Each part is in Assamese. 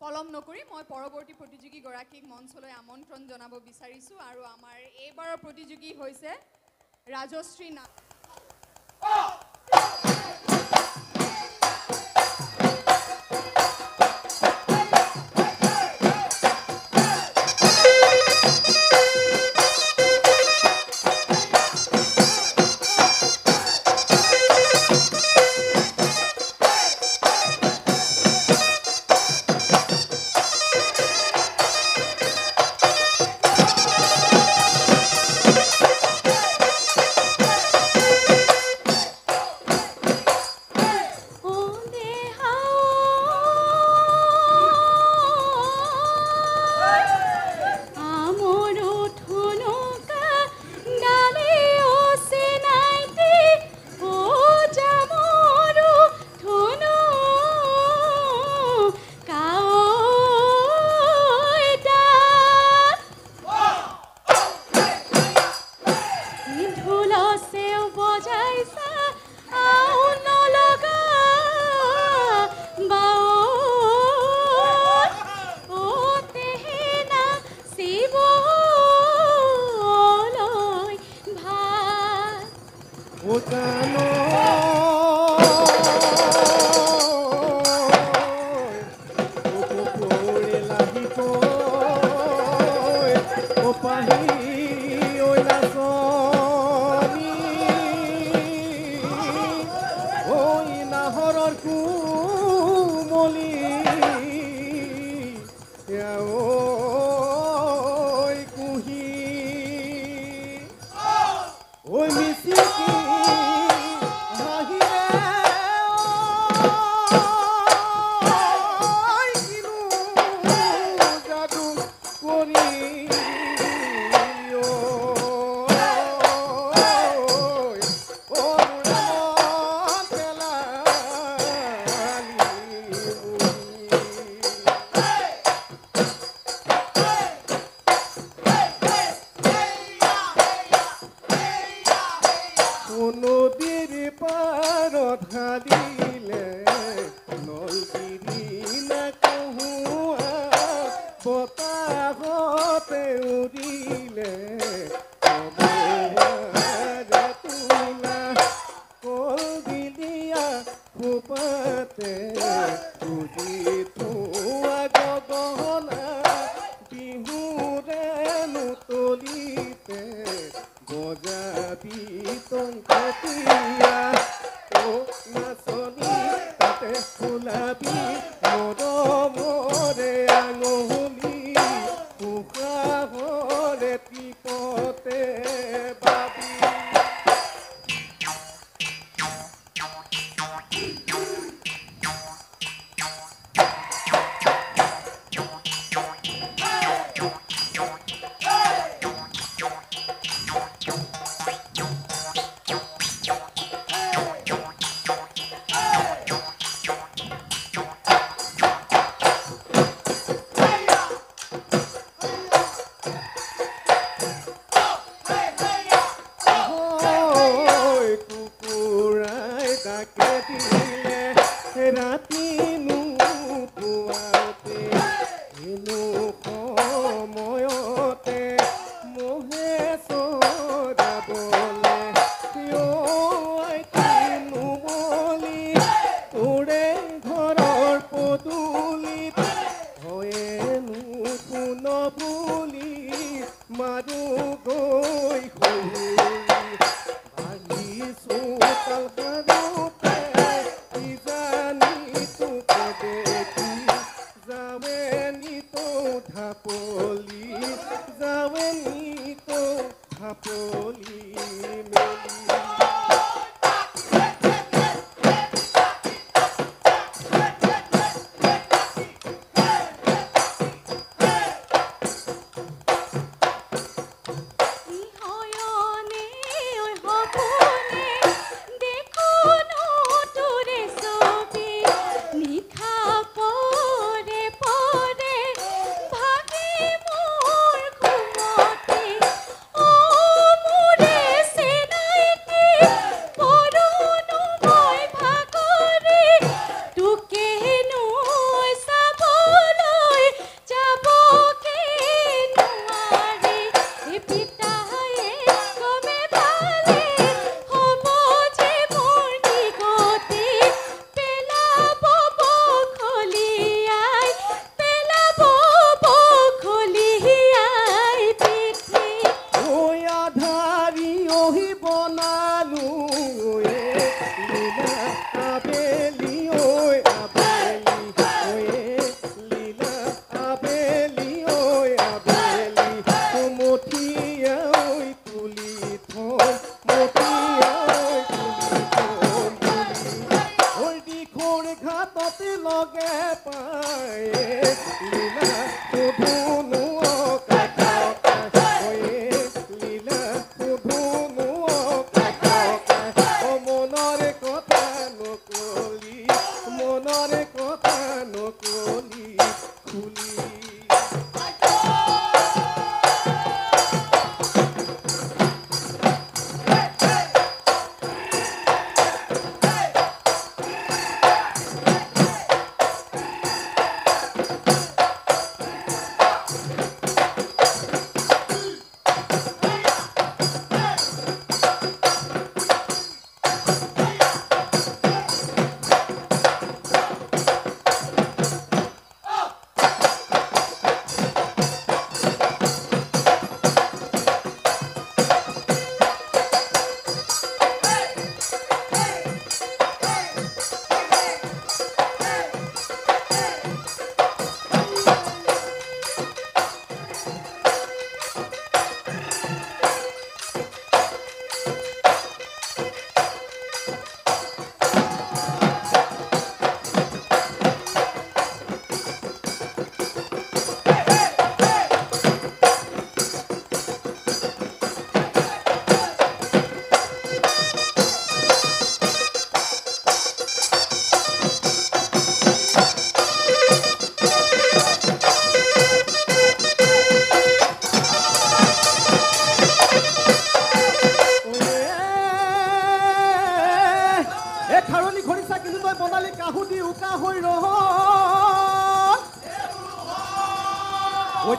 পলম নকৰি মই পৰৱৰ্তী প্ৰতিযোগীগৰাকীক মঞ্চলৈ আমন্ত্ৰণ জনাব বিচাৰিছোঁ আৰু আমাৰ এইবাৰৰ প্ৰতিযোগী হৈছে ৰাজশ্ৰী নাথ।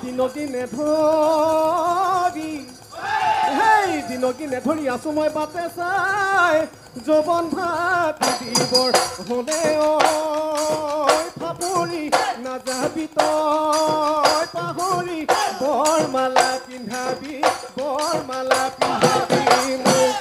দিনে ধৰি হেই দিনে ধৰি আছো মই বাটে চাই যৌৱন ভাত দিবৰ হ'লে ফাপৰি নাযাবি তই পাহৰি বৰমালা পিন্ধাবি মোক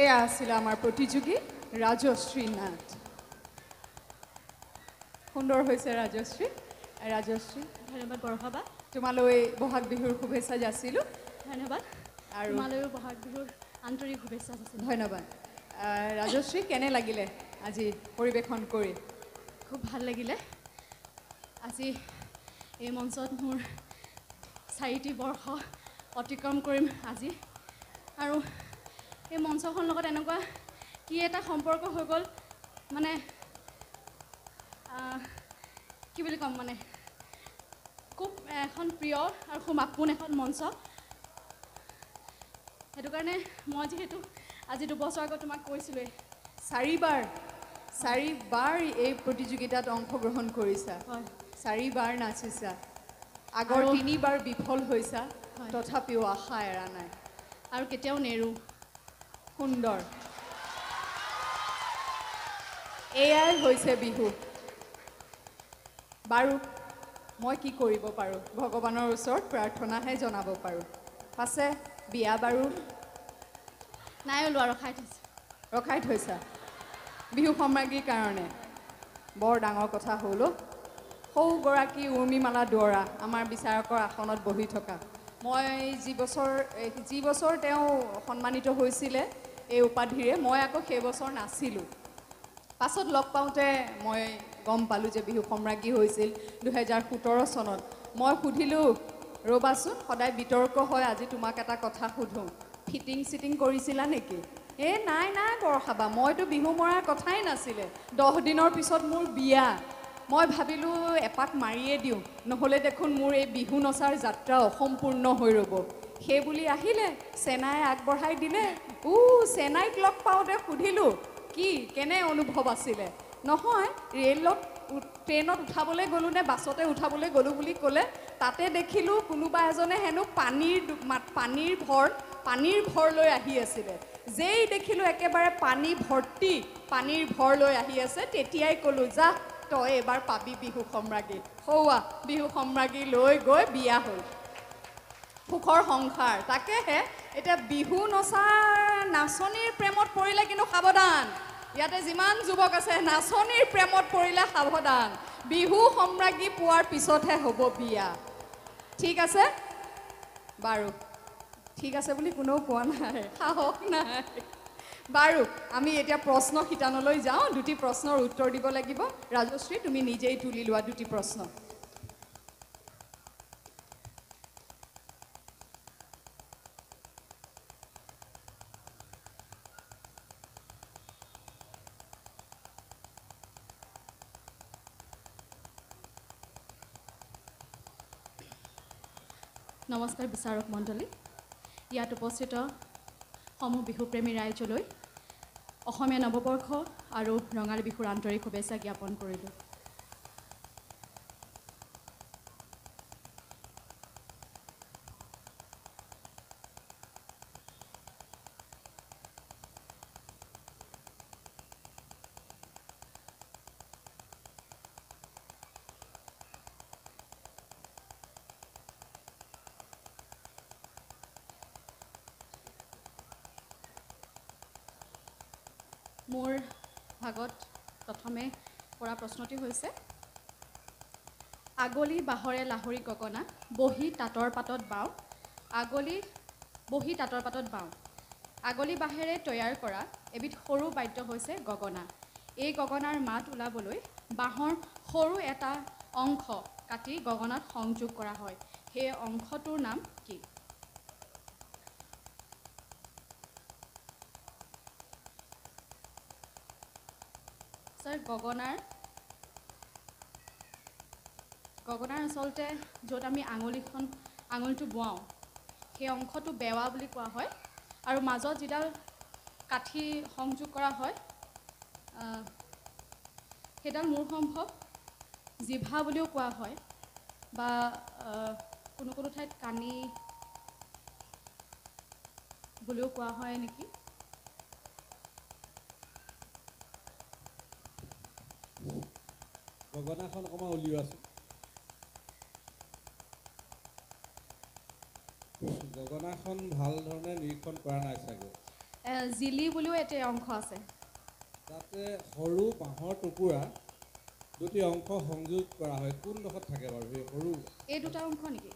এয়া আছিল আমাৰ প্ৰতিযোগী ৰাজশ্ৰী নাথ সুন্দৰ হৈছে ৰাজশ্ৰী ধন্যবাদ বৰষাবা তোমালৈ বহাগ বিহুৰ শুভেচ্ছা যাচিলোঁ ধন্যবাদ আৰু তোমালৈও বহাগ বিহুৰ আন্তৰিক শুভেচ্ছা যাচিলোঁ ধন্যবাদ ৰাজশ্ৰী কেনে লাগিলে আজি পৰিৱেশন কৰি খুব ভাল লাগিলে আজি এই মঞ্চত মোৰ 4টি বৰ্ষ অতিক্ৰম কৰিম আজি আৰু এই মঞ্চখনৰ লগত এনেকুৱা কি এটা সম্পৰ্ক হৈ গ'ল মানে কি বুলি ক'ম মানে খুব এখন প্ৰিয় আৰু খুব আপোন এখন মঞ্চ সেইটো কাৰণে মই যিহেতু আজি 2 বছৰ আগত তোমাক কৈছিলোঁৱেই 4বাৰ এই প্ৰতিযোগিতাত অংশগ্ৰহণ কৰিছা হয় 4বাৰ নাচিছা আগৰ 3বাৰ বিফল হৈছা তথাপিও আশা এৰা নাই আৰু কেতিয়াও নেৰোঁ সুন্দৰ এয়াই হৈছে বিহু বাৰু মই কি কৰিব পাৰোঁ ভগৱানৰ ওচৰত প্ৰাৰ্থনাহে জনাব পাৰোঁ পাছে বিয়া বাৰু নাই ওলোৱা ৰখাই থৈছা বিহু সম্ৰাজ্ঞীৰ কাৰণে বৰ ডাঙৰ কথা হ'ল সৌগৰাকী উৰ্মিমালা দুৱৰা আমাৰ বিচাৰকৰ আসনত বহি থকা মই যি বছৰ তেওঁ সন্মানিত হৈছিলে এই উপাধিৰে মই আকৌ সেই বছৰ নাছিলোঁ পাছত লগ পাওঁতে মই গম পালোঁ যে বিহু সম্ৰাজ্ঞী হৈছিল 2017 চনত মই সুধিলোঁ ৰ'বাচোন সদায় বিতৰ্ক হয় আজি তোমাক এটা কথা সুধোঁ ফিটিং কৰিছিলা নেকি নাই বৰষাবা মইতো বিহু মৰাৰ কথাই নাছিলে 10 দিনৰ পিছত মোৰ বিয়া মই ভাবিলোঁ এপাক মাৰিয়ে দিওঁ নহ'লে দেখোন মোৰ এই বিহু নচাৰ যাত্ৰা অসম্পূৰ্ণ হৈ ৰ'ব সেই বুলি আহিলে সেনাই আগবঢ়াই দিলে সেনাইক লগ পাওঁতে সুধিলোঁ কি কেনে অনুভৱ আছিলে নহয় ৰেলত ট্ৰেইনত উঠাবলৈ গ'লোঁ নে বাছতে উঠাবলৈ গ'লোঁ বুলি ক'লে তাতে দেখিলোঁ কোনোবা এজনে হেনো পানীৰ ভৰ লৈ আহি আছিলে যেই দেখিলোঁ একেবাৰে পানীৰ ভৰ লৈ আহি আছে তেতিয়াই ক'লোঁ যা তই এবাৰ পাবি বিহু সম্ৰাগী সৌৱা বিহু সম্ৰাগী লৈ গৈ বিয়া হ'ল সুখৰ সংসাৰ তাকেহে এতিয়া বিহু নাচনীৰ প্ৰেমত পৰিলে কিন্তু সাৱধান ইয়াতে যিমান যুৱক আছে নাচনীৰ প্ৰেমত পৰিলে সাৱধান বিহু সম্ৰাগী পোৱাৰ পিছতহে হ'ব বিয়া ঠিক আছে বাৰু ঠিক আছে বুলি কোনেও কোৱা নাই সাহস নাই বাৰু আমি এতিয়া প্ৰশ্ন শিতানলৈ যাওঁ দুটি প্ৰশ্নৰ উত্তৰ দিব লাগিব ৰাজশ্ৰী তুমি নিজেই তুলি লোৱা দুটি প্ৰশ্ন নমস্কাৰ বিচাৰক মণ্ডলী ইয়াত উপস্থিত সমূহ বিহুপ্ৰেমী ৰাইজলৈ অসমীয়া নৱবৰ্ষ আৰু ৰঙালী বিহুৰ আন্তৰিক শুভেচ্ছা জ্ঞাপন কৰিলোঁ মোৰ ভাগত প্ৰথমে কৰা প্ৰশ্নটি হৈছে আগলি বাঁহৰে লাহৰি গগনা বহি তাঁতৰ পাতত বাওঁ আগলি বাঁহেৰে তৈয়াৰ কৰা এবিধ সৰু বাদ্য হৈছে গগনা এই গগনাৰ মাত ওলাবলৈ বাঁহৰ সৰু এটা অংশ কাটি গগনাত সংযোগ কৰা হয় সেই অংশটোৰ নাম কি গগনাৰ আচলতে য'ত আমি আঙুলিটো বোৱাওঁ সেই অংশটো বেৱা বুলি কোৱা হয় আৰু মাজত যিডাল কাঠি সংযোগ কৰা হয় সেইডাল মোৰ সম্ভৱ জিভা বুলিও কোৱা হয় বা কোনো ঠাইত কাণি বুলিও কোৱা হয় নেকি গগনাখন অকণমান উলিওৱাচোন গগনাখন ভাল ধৰণে নিৰীক্ষণ কৰা নাই চাগে জিলি বুলিও এটা অংশ আছে তাতে সৰু বাঁহৰ টুকুৰা দুটি অংশ সংযোগ কৰা হয় কোনডোখৰত থাকে বাৰু সেই সৰু এই দুটা অংশ নেকি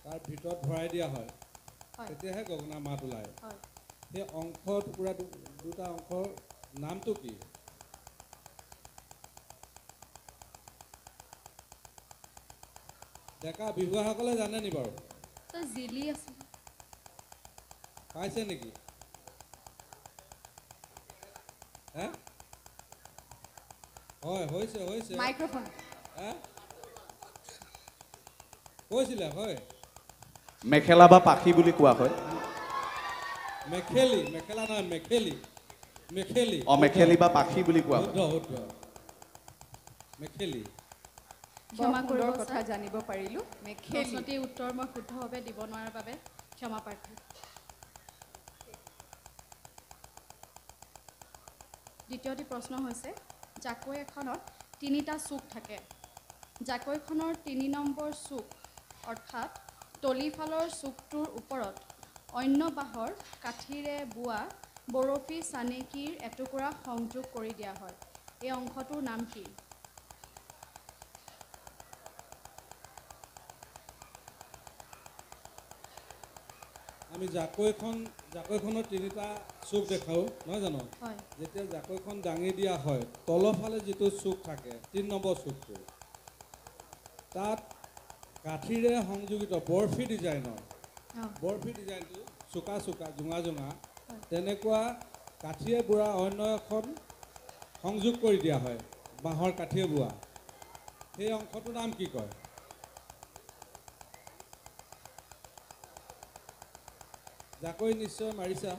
তাৰ ভিতৰত ভৰাই দিয়া হয় হয় তেতিয়াহে গগনা মাত ওলায় হয় সেই অংশ টুকুৰা দুটা অংশৰ নামটো কি ডেকা বিহুৱাসকলে জানে নি বাৰু জিলি আছে পাইছে নেকি হে হয় হৈছে মাইক্ৰফোন হে কৈছিলে হয় মেখেলা বা পাখি বুলি কোৱা হয় মেখেলা নহয় মেখেলি মেখেলি বা পাখি বুলি কোৱা হয় শুদ্ধ মেখেলি ক্ষমা কৰিব সুন্দৰ কথা জানিব পাৰিলোঁ মেখেলি প্ৰশ্নটিৰ উত্তৰ মই শুদ্ধভাৱে দিব নোৱাৰাৰ বাবে ক্ষমা প্ৰাৰ্থী দ্বিতীয়টি প্ৰশ্ন হৈছে জাকৈ এখনত তিনিটা চুক থাকে জাকৈখনৰ ৩ নম্বৰ চুক অৰ্থাৎ তলিফালৰ চুকটোৰ ওপৰত অন্য বাঁহৰ কাঠিৰে বোৱা বৰফী চানেকিৰ এটুকুৰা সংযোগ কৰি দিয়া হয় এই অংশটোৰ নাম কি আমি জাকৈখনৰ তিনিটা চুক দেখাওঁ নহয় জানো হয় যেতিয়া জাকৈখন দাঙি দিয়া হয় তলফালে যিটো চুক থাকে ৩ নম্বৰ চুকটো তাত কাঠিৰে সংযোজিত বৰফি ডিজাইনটো চোকা জোঙা তেনেকুৱা কাঠিৰে বোৱা অন্য এখন সংযোগ কৰি দিয়া হয় বাঁহৰ কাঠিৰে বোৱা সেই অংশটোৰ নাম কি কয় জাকৈ নিশ্চয় মাৰিছা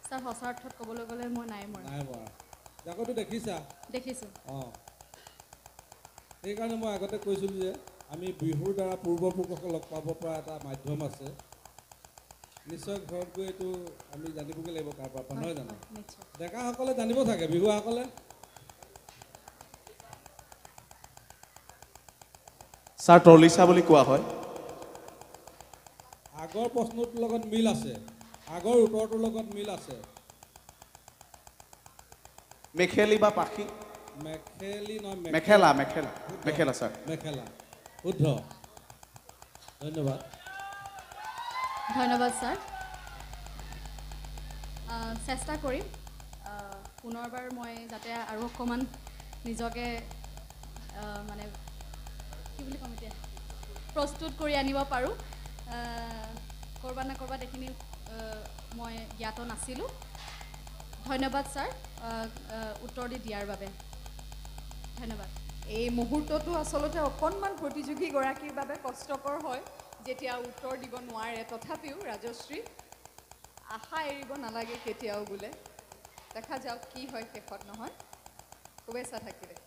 ছাৰ সঁচা অৰ্থত ক'বলৈ গ'লে মই নাই মৰা জাকৈটো দেখিছা দেখিছোঁ অঁ সেইকাৰণে মই আগতে কৈছিলোঁ যে আমি বিহুৰ দ্বাৰা পূৰ্বপুৰুষসকলক লগ পাব পৰা এটা মাধ্যম আছে নিশ্চয় ঘৰত গৈ এইটো আমি জানিবগৈ লাগিব কাৰোবাৰ পৰা নহয় জানো নিশ্চয় ডেকাসকলে জানিব চাগে বিহুৱাসকলে ছাৰ টলিচা বুলি কোৱা হয় আগৰ প্ৰশ্নটোৰ লগত মিল আছে আগৰ উত্তৰটোৰ লগত মিল আছে মেখেলি বা পাখি মেখেলি নহয় মেখেলা মেখেলা মেখেলা ছাৰ মেখেলা শুদ্ধ ধন্যবাদ ধন্যবাদ ছাৰ চেষ্টা কৰিম পুনৰবাৰ মই যাতে আৰু অকণমান নিজকে মানে কি বুলি ক'ম এতিয়া প্ৰস্তুত কৰি আনিব পাৰোঁ ক'ৰবাত না ক'ৰবাত এইখিনি মই জ্ঞাত নাছিলোঁ ধন্যবাদ ছাৰ উত্তৰ দিয়াৰ বাবে ধন্যবাদ এই মুহূৰ্তটো আচলতে অকণমান প্ৰতিযোগীগৰাকীৰ বাবে কষ্টকৰ হয় যেতিয়া উত্তৰ দিব নোৱাৰে তথাপিও ৰাজশ্ৰী আশা এৰিব নালাগে কেতিয়াও বোলে দেখা যাওক কি হয় শেষত নহয় শুভেচ্ছা থাকিলে